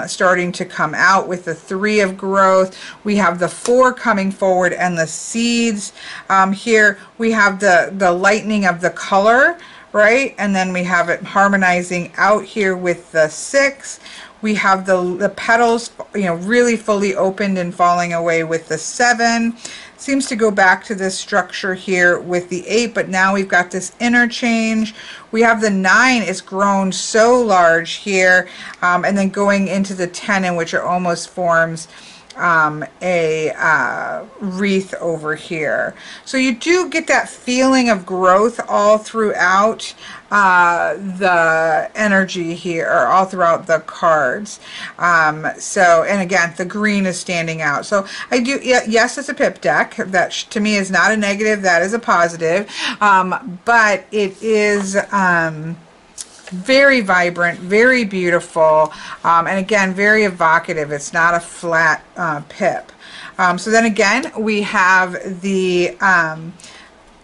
starting to come out with the 3 of growth, we have the 4 coming forward and the seeds. Here we have the lightening of the color, right? And then we have it harmonizing out here with the 6. We have the petals, you know, really fully opened and falling away with the 7. Seems to go back to this structure here with the 8, but now we've got this interchange. We have the 9, it's grown so large here, and then going into the 10, in which it almost forms a wreath over here. So you do get that feeling of growth all throughout the energy here, or all throughout the cards. So, and again, the green is standing out. So I do, yes, it's a pip deck. That to me is not a negative, that is a positive. But it is very vibrant, very beautiful, and again, very evocative. It's not a flat pip. So then again, we have the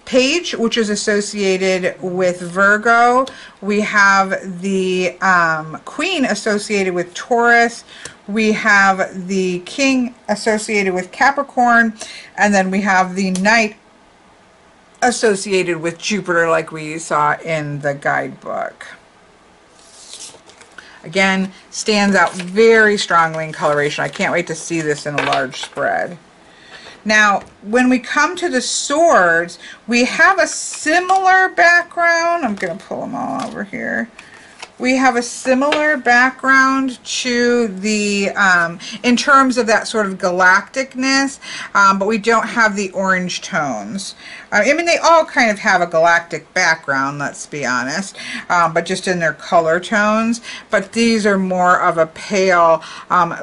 page, which is associated with Virgo. We have the queen associated with Taurus. We have the king associated with Capricorn, and then we have the knight associated with Jupiter, like we saw in the guidebook. Again, stands out very strongly in coloration. I can't wait to see this in a large spread. Now, when we come to the swords, we have a similar background. I'm going to pull them all over here. We have a similar background to the, in terms of that sort of galacticness, but we don't have the orange tones. I mean, they all kind of have a galactic background, let's be honest, but just in their color tones. But these are more of a pale,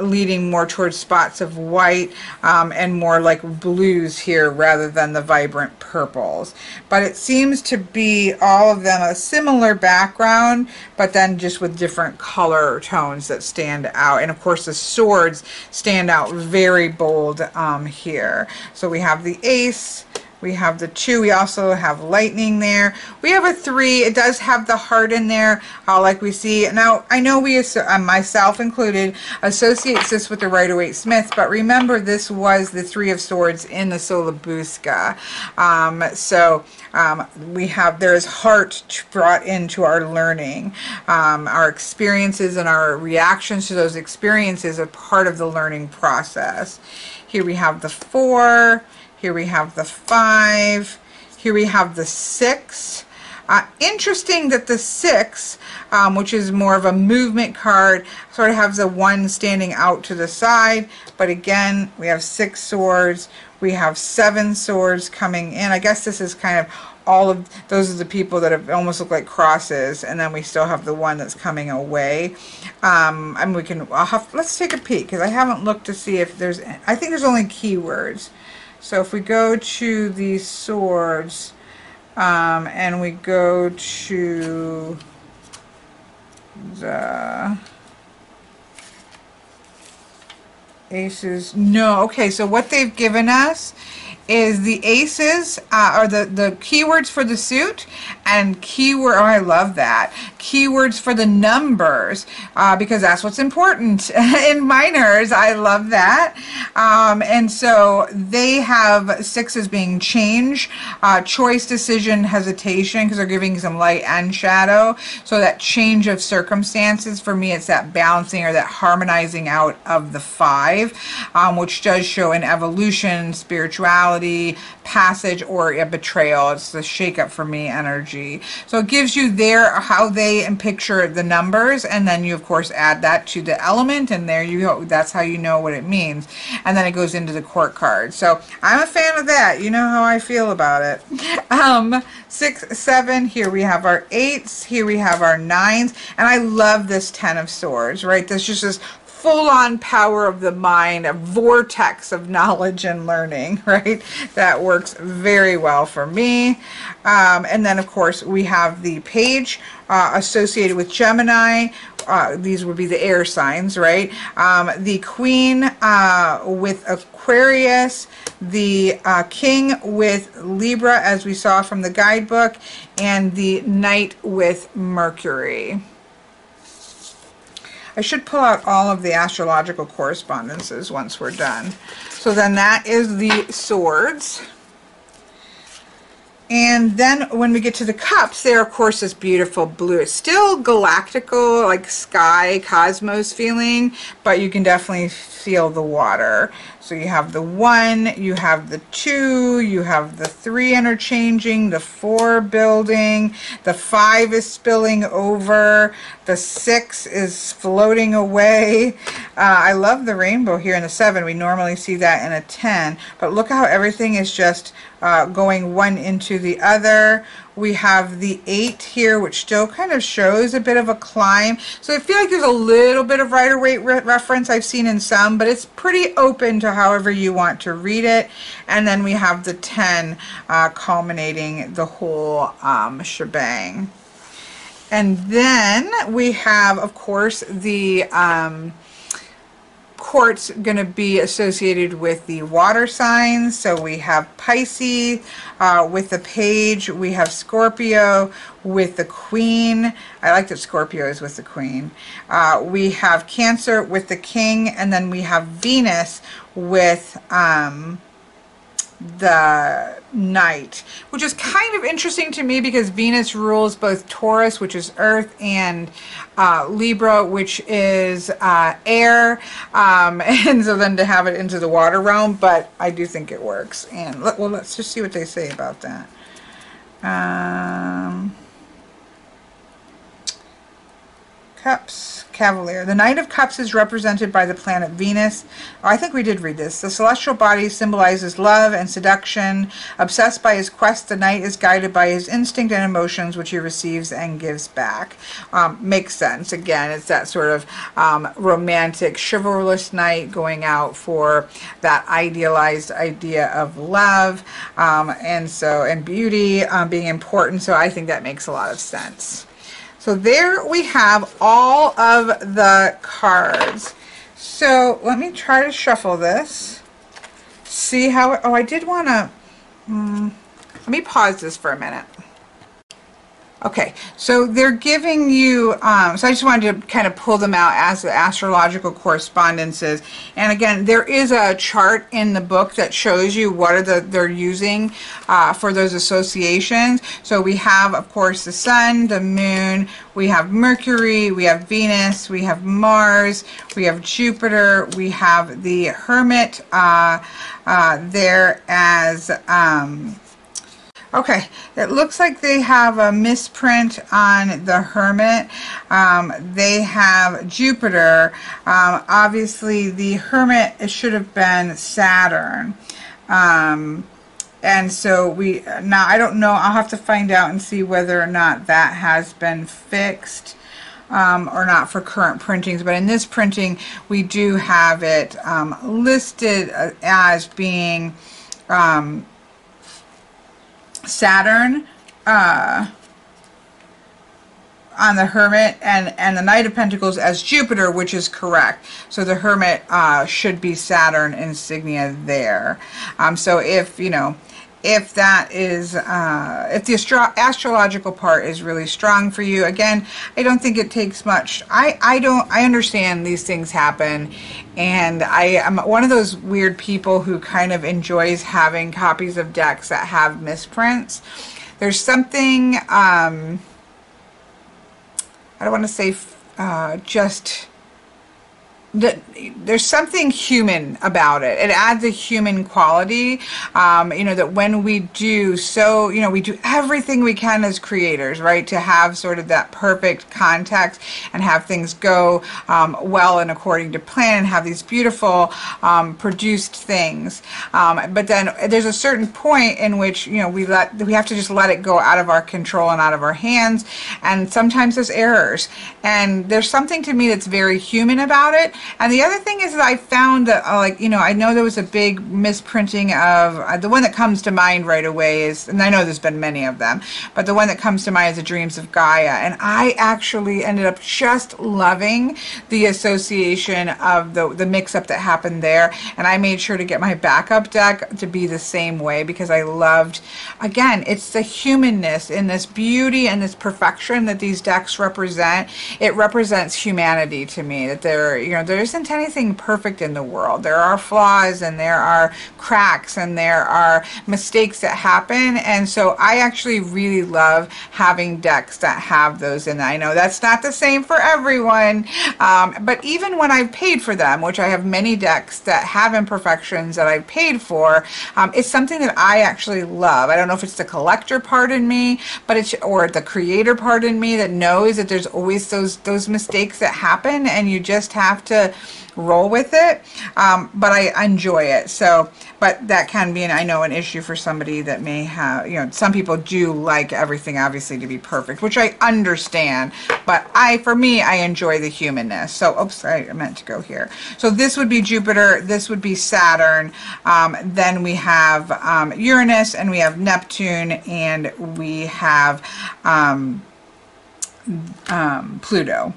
leading more towards spots of white, and more like blues here rather than the vibrant purples. But it seems to be all of them a similar background, but then just with different color tones that stand out. And of course the swords stand out very bold here. So we have the ace, we have the 2, we also have lightning there. We have a 3, it does have the heart in there, like we see. Now, I know we, myself included, associates this with the Rider-Waite-Smith, but remember this was the 3 of Swords in the Solabusca. We have, there is heart brought into our learning. Our experiences and our reactions to those experiences are part of the learning process. Here we have the 4. Here we have the 5. Here we have the 6. Interesting that the 6, which is more of a movement card, sort of has a 1 standing out to the side. But again, we have 6 swords. We have 7 swords coming in. I guess this is kind of all of those are the people that have almost look like crosses, and then we still have the 1 that's coming away. And we can, let's take a peek, because I haven't looked to see if there's, I think there's only keywords. So if we go to the swords, and we go to the aces, no, okay, so what they've given us is the aces, or the keywords for the suit, and keyword, oh, I love that, keywords for the numbers, because that's what's important in minors. I love that. And so they have 6 as being change, choice, decision, hesitation, because they're giving some light and shadow. So that change of circumstances, for me, it's that balancing or that harmonizing out of the 5, which does show an evolution, spirituality, finality, passage, or a betrayal. It's the shake-up for me energy. So it gives you how they picture the numbers, and then you of course add that to the element, and there you go. That's how you know what it means. And then it goes into the court card. So I'm a fan of that. You know how I feel about it. 6, 7, here we have our 8s, here we have our 9s, and I love this 10 of Swords, right? This just this full-on power of the mind, a vortex of knowledge and learning, right? That works very well for me. And then, of course, we have the Page associated with Gemini. These would be the air signs, right? The Queen with Aquarius, the King with Libra, as we saw from the guidebook, and the Knight with Mercury. I should pull out all of the astrological correspondences once we're done. So then that is the Swords. And then when we get to the Cups, there, of course, is beautiful blue. It's still galactical, like sky, cosmos feeling, but you can definitely feel the water. So you have the 1, you have the 2, you have the 3 interchanging, the 4 building, the 5 is spilling over, the 6 is floating away. I love the rainbow here in the 7. We normally see that in a 10, but look how everything is just going one into the other. We have the 8 here, which still kind of shows a bit of a climb. So I feel like there's a little bit of Rider-Waite reference I've seen in some, but it's pretty open to however you want to read it. And then we have the 10 culminating the whole shebang. And then we have, of course, the Quartz going to be associated with the water signs. So we have Pisces with the Page, we have Scorpio with the Queen. I like that Scorpio is with the Queen. We have Cancer with the King, and then we have Venus with the Knight, which is kind of interesting to me because Venus rules both Taurus, which is earth, and Libra, which is air, and so then to have it into the water realm, but I do think it works. And well, let's just see what they say about that. Cups, Cavalier. The Knight of Cups is represented by the planet Venus. Oh, I think we did read this. The celestial body symbolizes love and seduction. Obsessed by his quest, the Knight is guided by his instinct and emotions, which he receives and gives back. Makes sense. Again, it's that sort of romantic, chivalrous knight going out for that idealized idea of love, and beauty being important. So I think that makes a lot of sense. So there we have all of the cards. So let me try to shuffle this. See how, oh, I did want to, let me pause this for a minute. Okay, so they're giving you, so I just wanted to kind of pull them out as the astrological correspondences. And again, there is a chart in the book that shows you what are they're using for those associations. So we have, of course, the Sun, the Moon, we have Mercury, we have Venus, we have Mars, we have Jupiter, we have the Hermit there as... Okay, it looks like they have a misprint on the Hermit. They have Jupiter. Obviously, the Hermit, it should have been Saturn. And so now I don't know, I'll have to find out and see whether or not that has been fixed or not for current printings. But in this printing, we do have it listed as being... Saturn on the Hermit, and the Knight of Pentacles as Jupiter, which is correct. So the Hermit should be Saturn insignia there. So if, you know, if that is, if the astrological part is really strong for you, again, I don't think it takes much. I understand these things happen, and I am one of those weird people who kind of enjoys having copies of decks that have misprints. There's something, I don't want to say just there's something human about it. It adds a human quality, you know, that when we do so, you know, we do everything we can as creators, right, to have sort of that perfect context and have things go well and according to plan and have these beautiful produced things. But then there's a certain point in which, you know, we have to just let it go out of our control and out of our hands. And sometimes there's errors. And there's something to me that's very human about it. And the other thing is that I found that, like, you know, I know there was a big misprinting of, the one that comes to mind right away is, and I know there's been many of them, but the one that comes to mind is the Dreams of Gaia. And I actually ended up just loving the association of the mix-up that happened there. And I made sure to get my backup deck to be the same way, because I loved, again, it's the humanness in this beauty and this perfection that these decks represent. It represents humanity to me, that there, you know, there isn't anything perfect in the world. There are flaws and there are cracks and there are mistakes that happen. And so I actually really love having decks that have those in. I know that's not the same for everyone, but even when I've paid for them, which I have many decks that have imperfections that I've paid for, it's something that I actually love. I don't know if it's the collector part in me, but it's, or the creator part in me that knows that there's always those mistakes that happen, and you just have to roll with it. But I enjoy it. So, but that can be, I know, an issue for somebody that may have, you know, some people do like everything obviously to be perfect, which I understand, but for me, I enjoy the humanness. So, oops, I meant to go here. So this would be Jupiter, this would be Saturn, then we have Uranus, and we have Neptune, and we have Pluto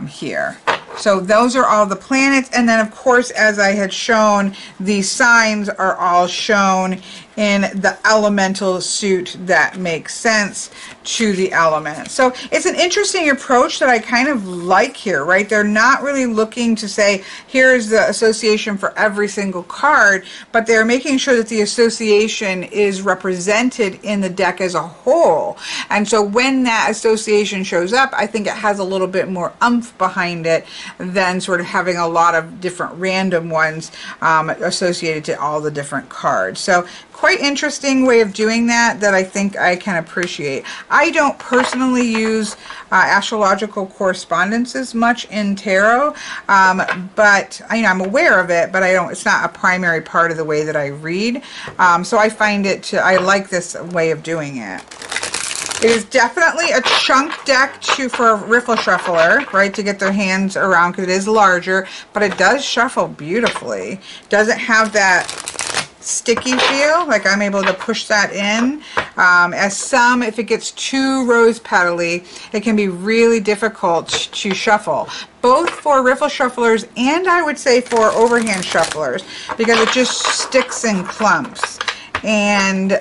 here. So those are all the planets, and then of course, as I had shown, the signs are all shown in the elemental suit that makes sense to the element. So it's an interesting approach that I kind of like here, right? They're not really looking to say, here's the association for every single card, but they're making sure that the association is represented in the deck as a whole. And so when that association shows up, I think it has a little bit more oomph behind it than sort of having a lot of different random ones associated to all the different cards. So quite interesting way of doing that I think I can appreciate. I don't personally use astrological correspondences much in tarot, but you know, I'm aware of it, but I don't, it's not a primary part of the way that I read. So I find it I like this way of doing it. It is definitely a chunk deck for a riffle shuffler, right, to get their hands around, because it is larger, but it does shuffle beautifully. Doesn't have that sticky feel, like I'm able to push that in. As some, if it gets too rose petally, it can be really difficult to shuffle, both for riffle shufflers and I would say for overhand shufflers, because it just sticks in clumps. And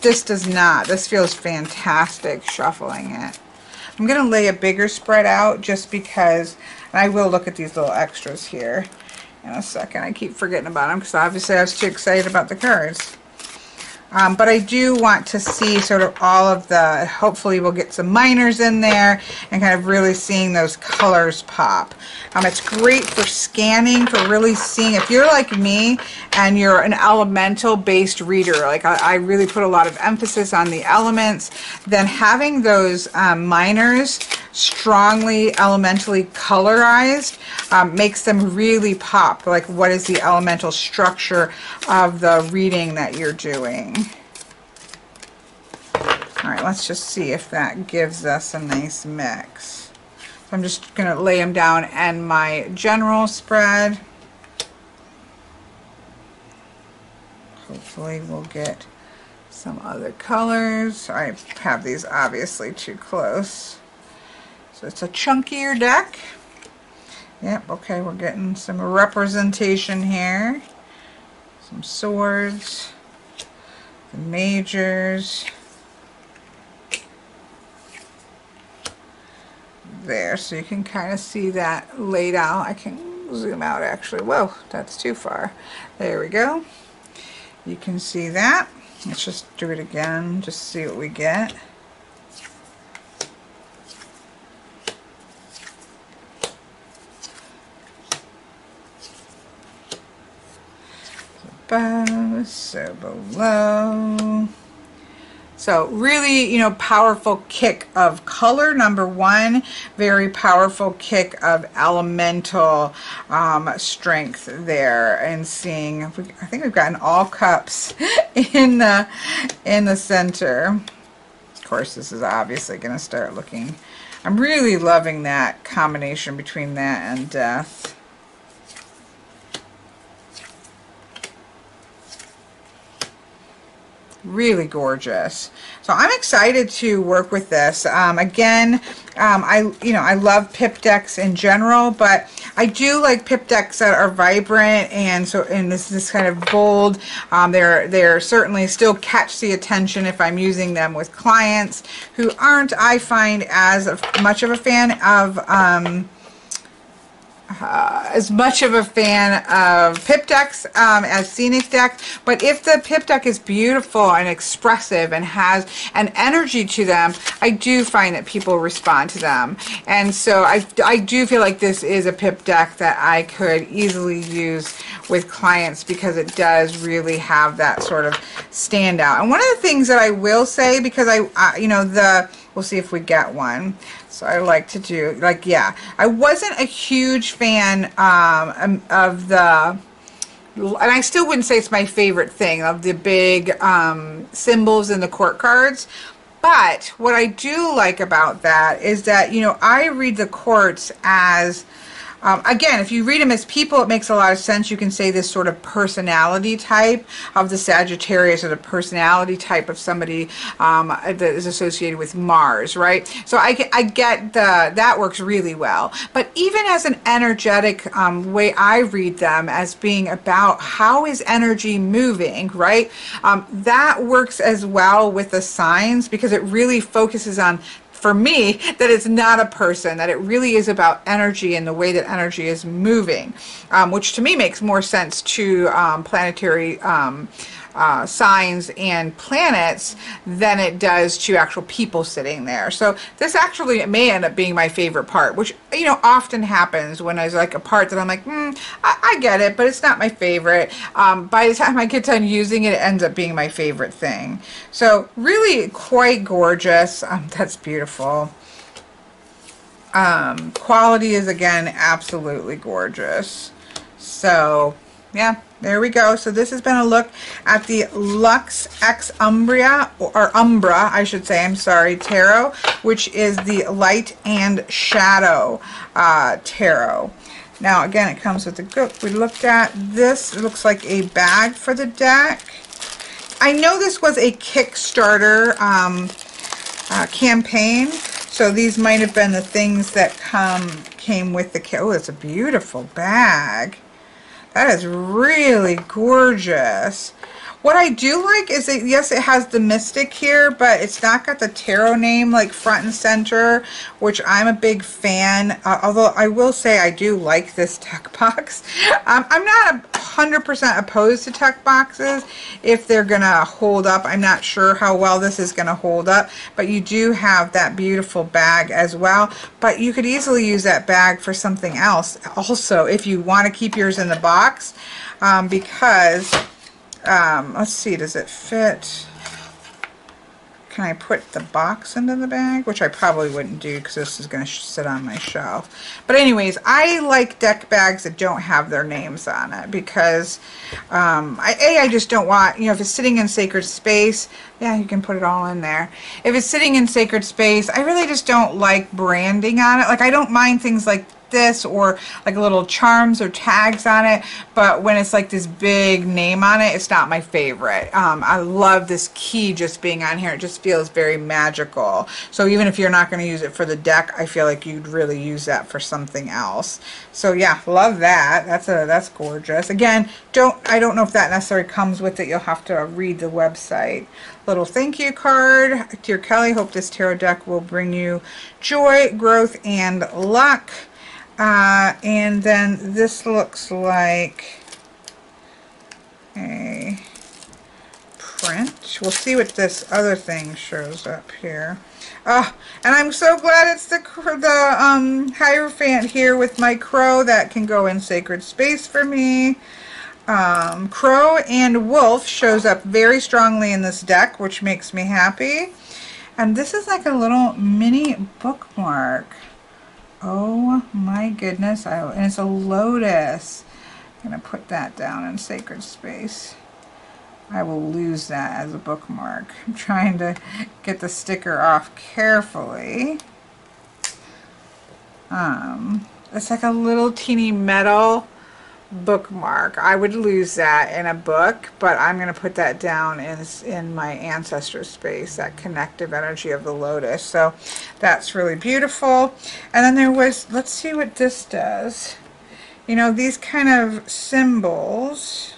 this does not. This feels fantastic shuffling it. I'm going to lay a bigger spread out just because, and I will look at these little extras here in a second. I keep forgetting about them because obviously I was too excited about the cards. But I do want to see sort of all of the, hopefully we'll get some minors in there and kind of really seeing those colors pop. It's great for scanning, for really seeing, if you're like me and you're an elemental based reader, like I really put a lot of emphasis on the elements, then having those minors strongly elementally colorized makes them really pop. Like, what is the elemental structure of the reading that you're doing? All right, let's just see if that gives us a nice mix. So I'm just going to lay them down and my general spread. Hopefully we'll get some other colors. I have these obviously too close. So it's a chunkier deck. Yep, okay, we're getting some representation here. Some swords, the majors. There, so you can kind of see that laid out. I can zoom out actually. Whoa, that's too far. There we go. You can see that. Let's just do it again, just see what we get. above, so below. So really, you know, powerful kick of color, number one. Very powerful kick of elemental strength there. And seeing, I think we've gotten all cups in the center. Of course, this is obviously going to start looking, I'm really loving that combination between that and death. Really gorgeous. So I'm excited to work with this. Again, I love pip decks in general, but I do like pip decks that are vibrant, and so this kind of bold. They're certainly still catch the attention if I'm using them with clients who aren't, I find, as much of a fan of pip decks as scenic decks. But if the pip deck is beautiful and expressive and has an energy to them, I do find that people respond to them. And so I do feel like this is a pip deck that I could easily use with clients, because it does really have that sort of standout. And one of the things that I will say, because we'll see if we get one. So I like to do, I wasn't a huge fan of the, and I still wouldn't say it's my favorite thing, of the big symbols in the court cards. But what I do like about that is that, I read the courts as, again, if you read them as people, it makes a lot of sense. You can say this sort of personality type of the Sagittarius, or the personality type of somebody that is associated with Mars, right? So I get that works really well. But even as an energetic way, I read them as being about how is energy moving, right? That works as well with the signs, because it really focuses on, for me, that it's not a person, that it really is about energy and the way that energy is moving, which to me makes more sense to planetary signs and planets than it does to actual people sitting there. So this actually may end up being my favorite part, which often happens when there's like a part that I'm like, I get it, but it's not my favorite. By the time I get done using it, it ends up being my favorite thing. So really quite gorgeous. That's beautiful. Quality is, again, absolutely gorgeous. So yeah, there we go. So this has been a look at the Lux Ex Umbra, or Umbra, I should say, I'm sorry, tarot, which is the Light and Shadow tarot. Now, again, it comes with the book we looked at. This looks like a bag for the deck. I know this was a Kickstarter campaign, so these might have been the things that came with the kit. Oh, it's a beautiful bag. That is really gorgeous. What I do like is that, yes, it has the Mystic here, but it's not got the tarot name like front and center, which I'm a big fan. Although I will say I do like this deck box. I'm not 100% opposed to deck boxes if they're going to hold up. I'm not sure how well this is going to hold up, but you do have that beautiful bag as well. But you could easily use that bag for something else also if you want to keep yours in the box, because let's see, does it fit? Can I put the box into the bag? Which I probably wouldn't do, because this is going to sit on my shelf. But anyways, I like deck bags that don't have their names on it, because I just don't want, if it's sitting in sacred space, yeah, you can put it all in there. If it's sitting in sacred space, I really just don't like branding on it. Like, I don't mind things like this, or like little charms or tags on it, but when it's like this big name on it, it's not my favorite. I love this key just being on here. It just feels very magical. So even if you're not going to use it for the deck, I feel like you'd really use that for something else. So yeah, love that. That's gorgeous. Again, I don't know if that necessarily comes with it. You'll have to read the website. Little thank you card. Dear Kelly, hope this tarot deck will bring you joy, growth, and luck. And then this looks like a print. We'll see what this other thing shows up here. Oh, and I'm so glad it's the Hierophant here with my crow that can go in sacred space for me. Crow and Wolf shows up very strongly in this deck, which makes me happy. And this is like a little mini bookmark. Oh my goodness. And it's a lotus. I'm going to put that down in sacred space. I will lose that as a bookmark. I'm trying to get the sticker off carefully. It's like a little teeny metal bookmark. I would lose that in a book, but I'm going to put that down in my ancestor space, that connective energy of the lotus. So that's really beautiful. And then there was, let's see what this does. You know, these kind of symbols.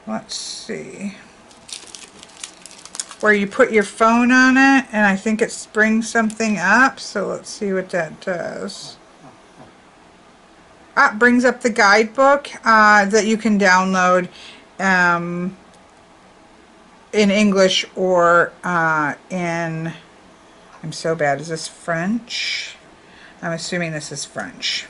Let's see. Where you put your phone on it, and I think it springs something up. So let's see what that does. It brings up the guidebook that you can download in English or in, I'm so bad, is this French? I'm assuming this is French.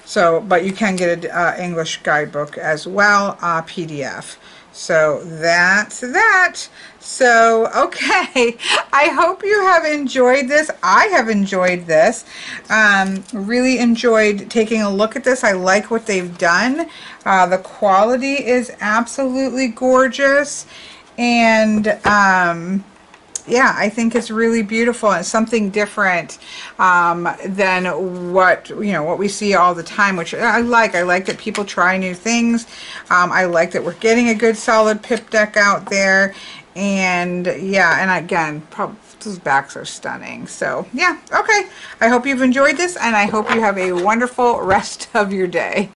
So, but you can get an English guidebook as well, PDF. So that's that. So, okay, I hope you have enjoyed this. I have enjoyed this. Really enjoyed taking a look at this. I like what they've done. The quality is absolutely gorgeous. And yeah, I think it's really beautiful and something different than what we see all the time, which I like. I like that people try new things. I like that we're getting a good solid pip deck out there. And yeah, and again, those backs are stunning. So yeah, okay. I hope you've enjoyed this, and I hope you have a wonderful rest of your day.